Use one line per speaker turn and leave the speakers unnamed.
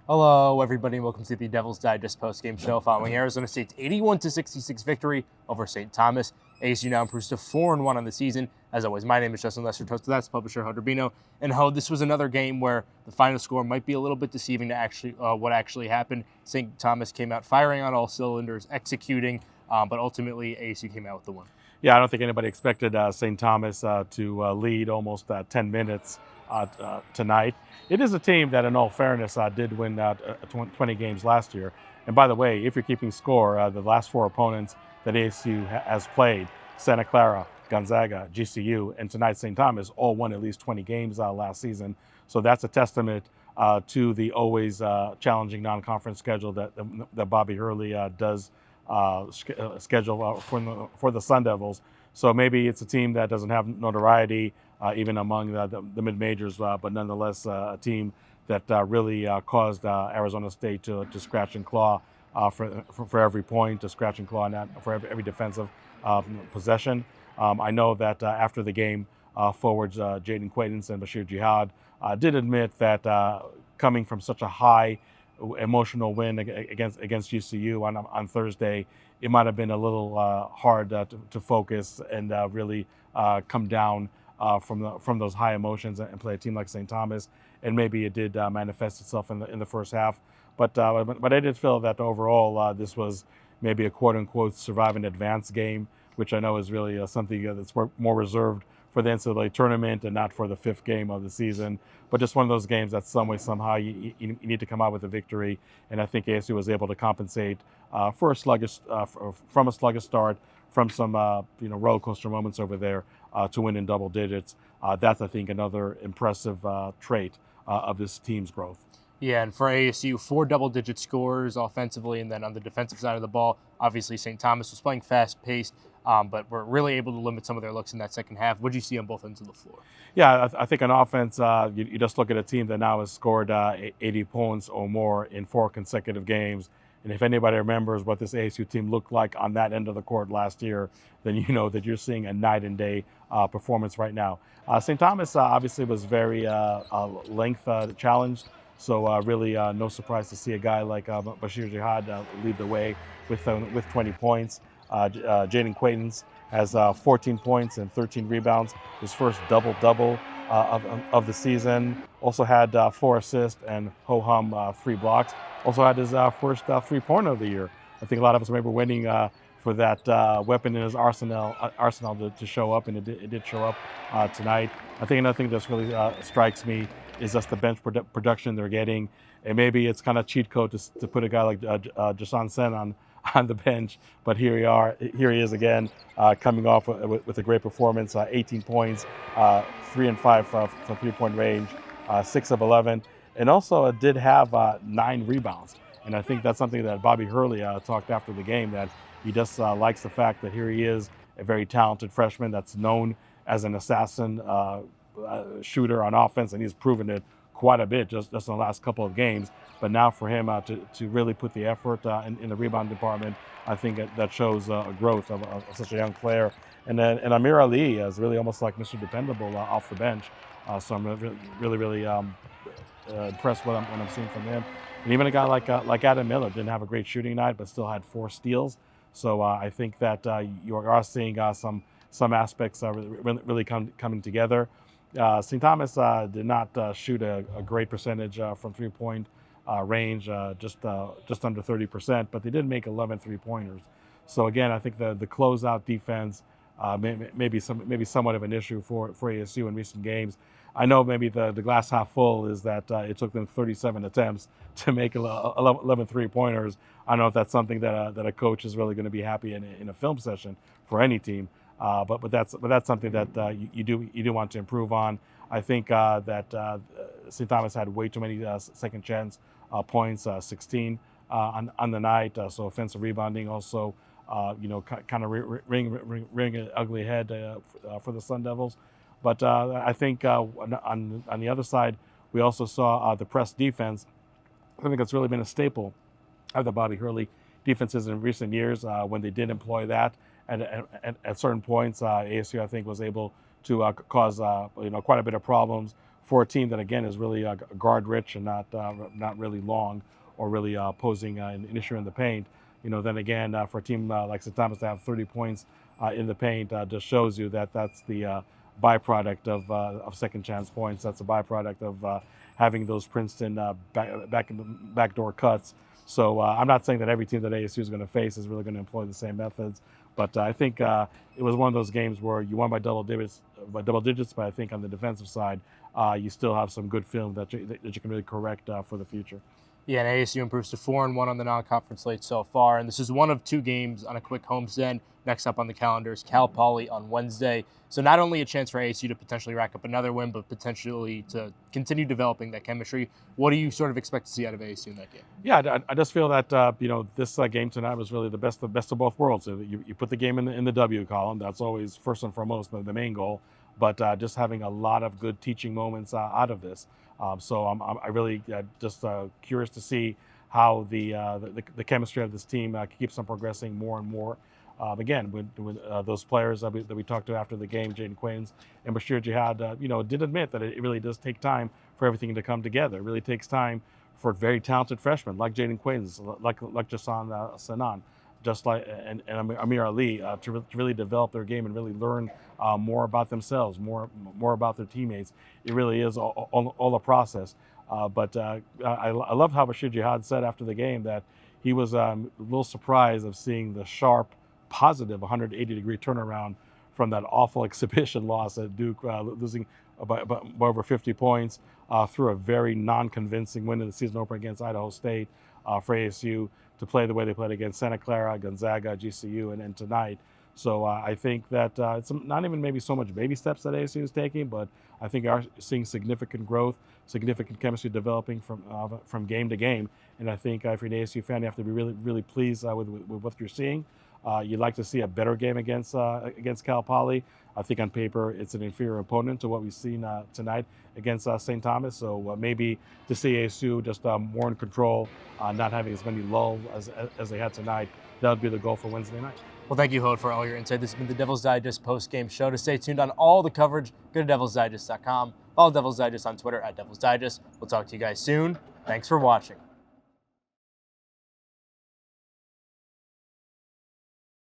Hello, everybody, and welcome to the Devil's Digest postgame show following Arizona State's 81-66 victory over St. Thomas. ASU now improves to 4-1 on the season. As always, my name is Justin Lester Toast. That's publisher Hunter Bino. And this was another game where the final score might be a little bit deceiving to what actually happened. St. Thomas came out firing on all cylinders, executing, but ultimately ASU came out with the win.
Yeah, I don't think anybody expected St. Thomas to lead almost 10 minutes tonight. It is a team that, in all fairness, did win 20 games last year. And by the way, if you're keeping score, the last four opponents that ASU has played, Santa Clara, Gonzaga, GCU, and tonight St. Thomas, all won at least 20 games last season. So that's a testament to the always challenging non-conference schedule that Bobby Hurley does schedule for the Sun Devils. So maybe it's a team that doesn't have notoriety even among the mid-majors, but nonetheless a team that really caused Arizona State to scratch and claw for every point, to scratch and claw for every defensive possession. I know that after the game, forwards Jaden Quaidance and Bashir Jihad did admit that coming from such a high emotional win against GCU on Thursday, it might have been a little hard to focus and really come down from those high emotions and play a team like St. Thomas. And maybe it did manifest itself in the first half. But I did feel that overall this was maybe a quote unquote survive and advance game, which I know is really something that's more reserved for the NCAA tournament and not for the fifth game of the season. But just one of those games that somehow you need to come out with a victory. And I think ASU was able to compensate for a sluggish start, from some roller coaster moments over there to win in double digits. That's, I think, another impressive trait of this team's growth.
Yeah, and for ASU, 4 double-digit scores offensively, and then on the defensive side of the ball, obviously St. Thomas was playing fast-paced, but were really able to limit some of their looks in that second half. What did you see on both ends of the floor?
Yeah, I think on offense, you just look at a team that now has scored 80 points or more in 4 consecutive games. And if anybody remembers what this ASU team looked like on that end of the court last year, then you know that you're seeing a night and day performance right now. St. Thomas obviously was very length challenged. So really no surprise to see a guy like Bashir Jihad lead the way with 20 points. Jaden Quaidance has 14 points and 13 rebounds, his first double-double of the season. Also had 4 assists and ho-hum 3 blocks. Also had his first 3-pointer of the year. I think a lot of us remember waiting for that weapon in his arsenal to show up, and it did show up tonight. I think another thing that really strikes me is just the bench production they're getting. And maybe it's kind of cheat code to put a guy like Jason Sen on the bench, but here he is again, coming off with a great performance, 18 points, 3 and 5 from 3-point range, 6 of 11, and also did have 9 rebounds. And I think that's something that Bobby Hurley talked after the game, that he just likes the fact that here he is, a very talented freshman that's known as an assassin shooter on offense, and he's proven it quite a bit just in the last couple of games. But now for him to really put the effort in the rebound department, I think that shows a growth of such a young player. And Amir Ali is really almost like Mr. Dependable off the bench. So I'm really impressed with what I'm seeing from him. And even a guy like Adam Miller didn't have a great shooting night, but still had 4 steals. So I think that you are seeing some aspects really coming together. St. Thomas did not shoot a great percentage from 3-point range, just under 30%, but they did make 11 3-pointers. So again, I think the closeout defense maybe somewhat of an issue for ASU in recent games. I know maybe the glass half full is that it took them 37 attempts to make 11 3-pointers. I don't know if that's something that a coach is really going to be happy in a film session for any team. But that's something that you do want to improve on. I think that St. Thomas had way too many second chance points, 16 on the night. So offensive rebounding also, kind of ring an ugly head for the Sun Devils. But I think on the other side, we also saw the press defense. I think it's really been a staple of the Bobby Hurley defenses in recent years when they did employ that. At certain points, ASU, I think, was able to cause quite a bit of problems for a team that, again, is really guard rich and not really long or really posing an issue in the paint. Then again, for a team like St. Thomas to have 30 points in the paint just shows you that that's the byproduct of second chance points. That's a byproduct of having those Princeton backdoor cuts. So I'm not saying that every team that ASU is going to face is really going to employ the same methods, but I think it was one of those games where you won by double digits, but I think on the defensive side, you still have some good film that you can really correct for the future.
Yeah, and ASU improves to 4-1 on the non-conference slate so far, and this is one of 2 games on a quick homestand. Next up on the calendar is Cal Poly on Wednesday. So not only a chance for ASU to potentially rack up another win, but potentially to continue developing that chemistry. What do you sort of expect to see out of ASU in that game?
Yeah, I just feel that this game tonight was really the best of both worlds. You put the game in the W column. That's always first and foremost the main goal. But just having a lot of good teaching moments out of this. So I really just curious to see how the chemistry of this team keeps on progressing more and more. Again, with those players that we talked to after the game, Jaden Quains and Bashir Jihad, did admit that it really does take time for everything to come together. It really takes time for very talented freshmen like Jaden Quains, like Jason Sanan, just like and Amir Ali, to really develop their game and really learn more about themselves, more about their teammates. It really is all a process. But I love how Bashir Jihad said after the game that he was a little surprised of seeing the sharp, positive 180-degree turnaround from that awful exhibition loss at Duke, losing by over 50 points through a very non-convincing win in the season opener against Idaho State for ASU, to play the way they played against Santa Clara, Gonzaga, GCU, and tonight. So I think that it's not even maybe so much baby steps that ASU is taking, but I think are seeing significant growth, significant chemistry developing from game to game. And I think if you're an ASU fan, you have to be really, really pleased with what you're seeing. You'd like to see a better game against Cal Poly. I think on paper it's an inferior opponent to what we've seen tonight against St. Thomas. So maybe to see ASU just more in control, not having as many lulls as they had tonight, that would be the goal for Wednesday night.
Well, thank you, Hode, for all your insight. This has been the Devil's Digest post-game show. To stay tuned on all the coverage, go to DevilsDigest.com. Follow Devil's Digest on Twitter at Devil's Digest. We'll talk to you guys soon. Thanks for watching.